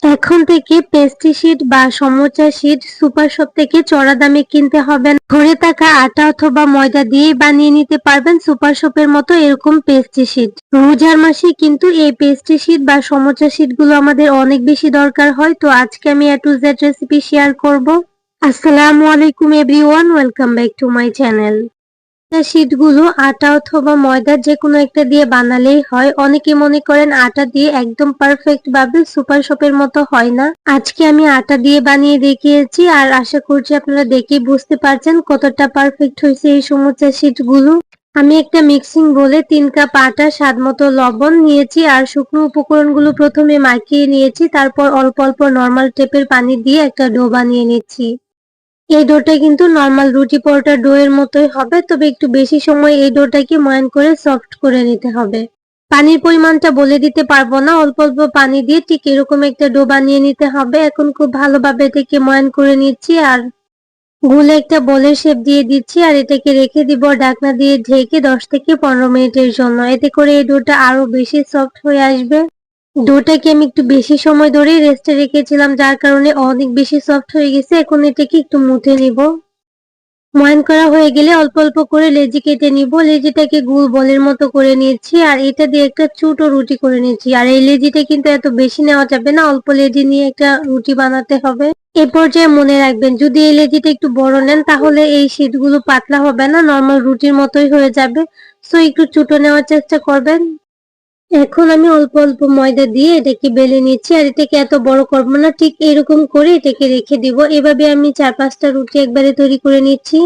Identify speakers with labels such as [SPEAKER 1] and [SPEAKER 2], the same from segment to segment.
[SPEAKER 1] এখন থেকে pastry sheet বা সমোচা শিট সুপার শপ থেকে চড়া দামে কিনতে হবে না। ঘরে থাকা আটা অথবা ময়দা দিয়েই বানিয়ে নিতে পারবেন সুপার শপের মতো এরকম পেস্ট্রি শিট। রোজার মাসে কিন্তু এই পেস্ট্রি শিট বা সমোচা শিট গুলো আমাদের অনেক বেশি দরকার হয়। তো আজকে আমি A to Z recipe share করব। আসসালামু আলাইকুম everyone, welcome back to my channel. শীটগুলো আটা অথবা ময়দা যেকোনো একটা দিয়ে বানালেই হয়। অনেকে মনে করেন আটা দিয়ে একদম পারফেক্ট ভাবে সুপার শপের মতো হয় না। আজকে আমি আটা দিয়ে বানিয়ে দেখিয়েছি আর আশা করছি আপনারা দেখেই বুঝতে পারছেন কতটা পারফেক্ট হয়েছে এই সমুচা শীটগুলো। আমি একটা মিক্সিং বোলে 3 কাপ আটা, স্বাদ মতো লবণ নিয়েছি আর শুকনো উপকরণগুলো প্রথমে মাখিয়ে নিয়েছি, তারপর অল্প অল্প নর্মাল টেপের পানি দিয়ে একটা ডো বানিয়ে নিচ্ছি। এই ডোটা কিন্তু নরমাল রুটি পরোটার ডো এর মতোই হবে, তবে একটু বেশি সময় এই ডোটাকে ময়ান করে সফট করে নিতে হবে। পানির পরিমাণটা বলে দিতে পারবো না, অল্প অল্প পানি দিয়ে ঠিক এরকম একটা ডো বানিয়ে নিতে হবে। এখন খুব ভালোভাবে এটাকে ময়ান করে নিচ্ছি আর গুলে একটা বলের শেপ দিয়ে দিচ্ছি আর এটাকে রেখে দিব ঢাকনা দিয়ে ঢেকে 10 থেকে 15 মিনিটের জন্য। এতে করে এই ডোটা আরো বেশি সফট হয়ে আসবে। ডোটাকে আমি একটু বেশি সময় ধরে রেস্টে রেখেছিলাম, যার কারণে অনেক বেশি সফট হয়ে গেছে। এখন এটাকে একটু মুথে নিব। ময়ান করা হয়ে গেলে অল্প অল্প করে লেচি কেটে নিব। লেচিটাকে গোল বলের মতো করে নিয়েছি আর এটা দিয়ে একটা ছোট রুটি করে নিয়েছি। আর এই লেচিটা কিন্তু এত বেশি নেওয়া যাবে না, অল্প লেচি নিয়ে একটা রুটি বানাতে হবে। এ পর্যায়ে মনে রাখবেন, যদি এই লেচিটা একটু বড় নেন তাহলে এই শীটগুলো পাতলা হবে না, নরমাল রুটির মতোই হয়ে যাবে। সো একটু ছোট নেওয়ার চেষ্টা করবেন। এখন আমি অল্প অল্প ময়দা দিয়ে এটাকে বেলে নিচ্ছি আর এটাকে এত বড় করবো না, ঠিক এরকম করে এটাকে রেখে দিব। এভাবে আমি 4-5টা রুটি একবারে তৈরি করে নিচ্ছি।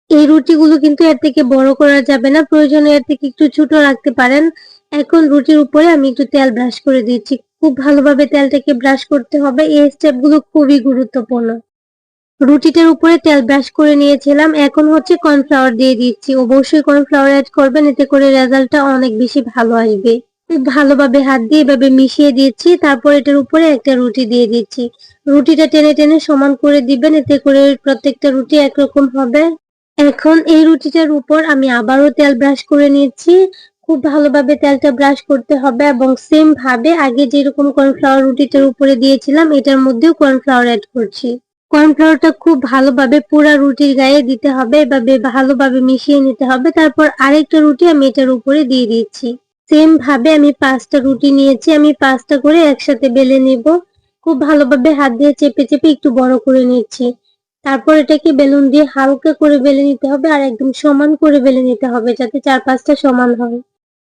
[SPEAKER 1] এই রুটিগুলো কিন্তু এর থেকে বড় করা যাবে না, প্রয়োজনে এর থেকে একটু ছোট রাখতে পারেন। এখন রুটির উপরে আমি একটু তেল ব্রাশ করে দিচ্ছি। খুব ভালোভাবে তেলটাকে ব্রাশ করতে হবে, এই স্টেপগুলো খুবই গুরুত্বপূর্ণ। রুটিটার উপরে তেল ব্রাশ করে নিয়েছিলাম, এখন হচ্ছে কর্নফ্লাওয়ার দিয়ে দিচ্ছি। অবশ্যই কর্নফ্লাওয়ার অ্যাড করবেন, এতে করে রেজাল্টটা অনেক বেশি ভালো আসবে। খুব ভালোভাবে হাত দিয়ে এভাবে মিশিয়ে দিচ্ছি, তারপর এটার উপরে একটা রুটি দিয়ে দিচ্ছি। রুটিটা টেনে টেনে সমান করে দিবেন, এতে করে প্রত্যেকটা রুটি একরকম হবে। এখন এই রুটিটার উপর আমি আবারও তেল ব্রাশ করে নিচ্ছি। খুব ভালোভাবে তেলটা ব্রাশ করতে হবে এবং সেম ভাবে আগে যেরকম কর্নফ্লাওয়ার রুটিটার উপরে দিয়েছিলাম এটার মধ্যেও কর্নফ্লাওয়ার অ্যাড করছি। কর্নফ্লাওয়ারটা খুব ভালোভাবে পুরা রুটির গায়ে দিতে হবে, এভাবে ভালোভাবে মিশিয়ে নিতে হবে। তারপর আরেকটা রুটি আমি এটার উপরে দিয়ে দিচ্ছি। সেম ভাবে আমি 5টা রুটি নিয়েছি, আমি 5টা করে একসাথে বেলে নিব। খুব ভালোভাবে হাত দিয়ে চেপে চেপে একটু বড় করে নিচ্ছি। তারপর এটাকে বেলুন দিয়ে হালকা করে বেলে নিতে হবে আর একদম সমান করে বেলে নিতে হবে, যাতে 4-5টা সমান হয়।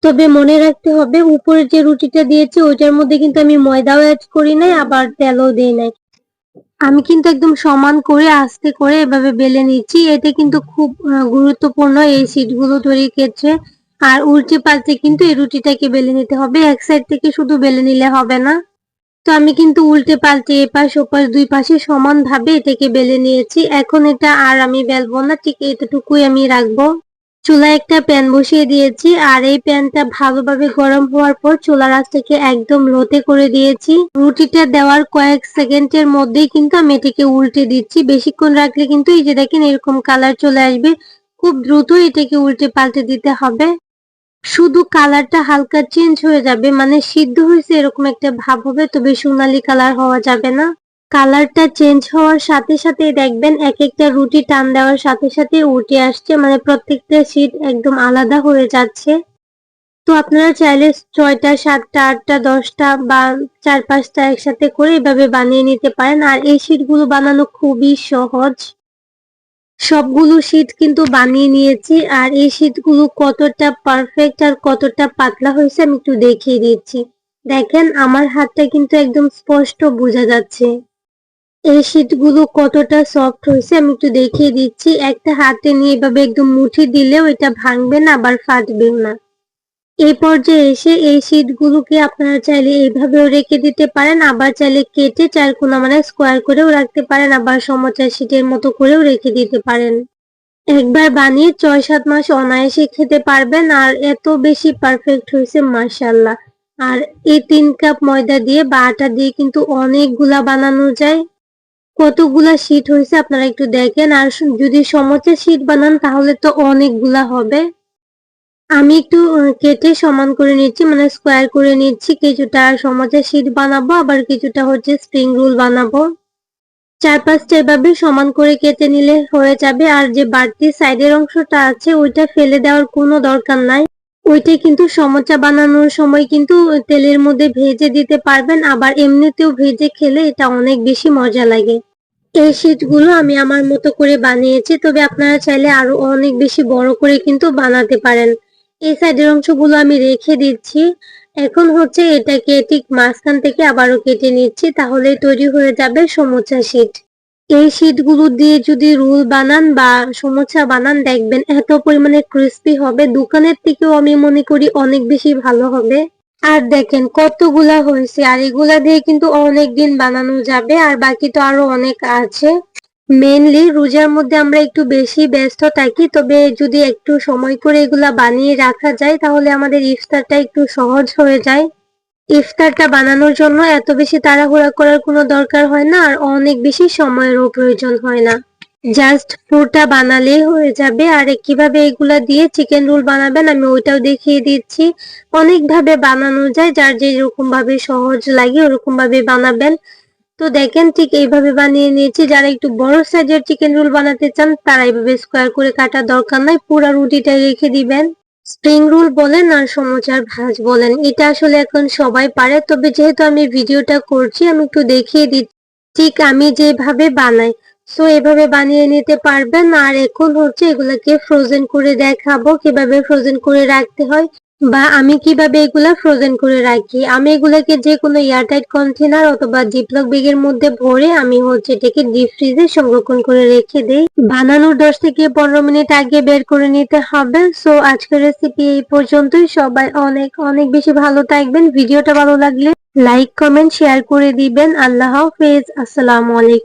[SPEAKER 1] তবে মনে রাখতে হবে, উপরে যে রুটিটা দিয়েছি ওইটার মধ্যে কিন্তু আমি ময়দাও অ্যাড করি নাই, আবার তেলও দেই নাই। আমি কিন্তু একদম সমান করে আস্তে করে এভাবে বেলে নিচ্ছি। এটা কিন্তু খুব গুরুত্বপূর্ণ এই শীটগুলো তৈরির ক্ষেত্রে। আর উল্টে পাল্টে কিন্তু এই রুটিটাকে বেলে নিতে হবে, এক সাইড থেকে শুধু বেলে নিলে হবে না। তো আমি কিন্তু উল্টে পাল্টে এপাশ ওপাশ দুই পাশে সমানভাবে এটাকে বেলে নিয়েছি। এখন এটা আর আমি বেলবো না, ঠিক এতটুকুই আমি রাখবো। চুলায় একটা প্যান বসিয়ে দিয়েছি আর এই প্যানটা ভালোভাবে গরম হওয়ার পর চুলার আঁচটাকে একদম লোতে করে দিয়েছি। রুটিটা দেওয়ার কয়েক সেকেন্ডের মধ্যেই কিন্তু আমি এটাকে উল্টে দিচ্ছি। বেশিক্ষণ রাখলে কিন্তু এই যে দেখেন এরকম কালার চলে আসবে। খুব দ্রুত এটাকে উল্টে পাল্টে দিতে হবে। শুধু কালারটা হালকা চেঞ্জ হয়ে যাবে, মানে সিদ্ধ হয়েছে এরকম একটা ভাব হবে, তবে সোনালী কালার হওয়া যাবে না। কালারটা চেঞ্জ হওয়ার সাথে সাথে দেখবেন এক একটা রুটি টান দেওয়ার সাথে সাথে উঠে আসছে, মানে প্রত্যেকটা শীট একদম আলাদা হয়ে যাচ্ছে। তো আপনারা চাইলে 6টা 7টা 8টা 10টা বা 4-5টা একসাথে করে এভাবে বানিয়ে নিতে পারেন। আর এই শীটগুলো বানানো খুবই সহজ। সবগুলো শীট কিন্তু বানিয়ে নিয়েছি আর এই শীটগুলো কতটা পারফেক্ট আর কতটা পাতলা হয়েছে আমি একটু দেখিয়ে দিচ্ছি। দেখেন আমার হাতটা কিন্তু একদম স্পষ্ট বোঝা যাচ্ছে। এই শীটগুলো কতটা সফট হয়েছে আমি একটু দেখিয়ে দিচ্ছি। একটা হাতে নিয়ে এভাবে একদম মুঠি দিলেও এটা ভাঙবে না, আবার ফাটবেও না। এই পর্যায়ে এসে এই শীটগুলোকে আপনারা চাইলে এইভাবেও রেখে দিতে পারেন, আবার চাইলে কেটে চারকোনা মানে স্কোয়ার করেও রাখতে পারেন, আবার সমোচা শীটের মতো করেও রেখে দিতে পারেন। একবার বানিয়ে 6-7 মাস অনায়াসে খেতে পারবেন আর এত বেশি পারফেক্ট হয়েছে মাশাআল্লাহ। আর এই 3 কাপ ময়দা দিয়ে বা আটা দিয়ে কিন্তু অনেকগুলা বানানো যায়। কতগুলা শীট হয়েছে আপনারা একটু দেখেন, আর যদি সমোচা শীট বানান তাহলে তো অনেকগুলা হবে। আমি একটু কেটে সমান করে নিচ্ছি, মানে স্কোয়ার করে নিচ্ছি। কিছুটা সমোসা শীট বানাবো, আবার কিছুটা হচ্ছে স্প্রিং রোল বানাবো। 4-5টা এভাবে সমান করে কেটে নিলে হয়ে যাবে। আর যে বাড়তি সাইডের অংশটা আছে ওইটা ফেলে দেওয়ার কোনো দরকার নাই। ওইটা কিন্তু সমোসা বানানোর সময় কিন্তু তেলের মধ্যে ভেজে দিতে পারবেন, আবার এমনিতেও ভেজে খেলে এটা অনেক বেশি মজা লাগে। এই শীটগুলো আমি আমার মতো করে বানিয়েছি, তবে আপনারা চাইলে আরো অনেক বেশি বড় করে কিন্তু বানাতে পারেন। এই সাইডের অংশগুলো আমি রেখে দিচ্ছি। এখন হচ্ছে এটাকে ঠিক মাঝখান থেকে আবারও কেটে নিচ্ছি, তাহলে তৈরি হয়ে যাবে সমোসা শীট। এই শীটগুলো দিয়ে যদি রোল বানান বা সমোসা বানান, দেখবেন এত পরিমাণে ক্রিস্পি হবে, দোকানের থেকেও আমি মনে করি অনেক বেশি ভালো হবে। আর দেখেন কতগুলা হয়েছে, আর এগুলা দিয়ে কিন্তু অনেক দিন বানানো যাবে, আর বাকি তো আরো অনেক আছে। মেইনলি রোজার মধ্যে আমরা একটু বেশি ব্যস্ত থাকি, তবে যদি একটু সময় করে এগুলা বানিয়ে রাখা যায় তাহলে আমাদের ইফতারটা একটু সহজ হয়ে যায়। ইফতারটা বানানোর জন্য এত বেশি তাড়াহুড়া করার কোনো দরকার হয় না, আর অনেক বেশি সময়েরও প্রয়োজন হয় না। জাস্ট পুরটা বানালেই হয়ে যাবে। আর কিভাবে এগুলা দিয়ে চিকেন রোল বানাবেন আমি ওইটাও দেখিয়ে দিচ্ছি। অনেকভাবে বানানো যায়, যার যেরকম ভাবে সহজ লাগে ওরকম ভাবে বানাবেন। তো দেখেন ঠিক এইভাবে বানিয়ে নিয়েছি। যারা একটু বড় সাইজের চিকেন রোল বানাতে চান তারা এইভাবে স্কোয়ার করে কাটার দরকার নাই, পুরা রুটিটা রেখে দিবেন। স্প্রিং রোল বলেন আর সমুচার ভাজ বলেন, এটা আসলে এখন সবাই পারে, তবে যেহেতু আমি ভিডিওটা করছি আমি একটু দেখিয়ে দিচ্ছি ঠিক আমি যেভাবে বানাই। সো এভাবে বানিয়ে নিতে পারবেন। আর এখন হচ্ছে এগুলাকে ফ্রোজেন করে দেখাবো কিভাবে ফ্রোজেন করে রাখতে হয়, বা আমি কিভাবে এগুলা ফ্রোজেন করে রাখি। আমি এগুলাকে যে কোনো এয়ারটাইট কন্টেনার অথবা জিপলক ব্যাগের মধ্যে ভরে আমি হচ্ছে এটাকে ডিপ ফ্রিজে সংরক্ষণ করে রেখে দেই। বানানোর 10 থেকে 15 মিনিট আগে বের করে নিতে হবে। সো আজকের রেসিপি এই পর্যন্তই। সবাই অনেক অনেক বেশি ভালো থাকবেন। ভিডিওটা ভালো লাগলে লাইক কমেন্ট শেয়ার করে দিবেন। আল্লাহ হাফেজ, আসসালামু আলাইকুম।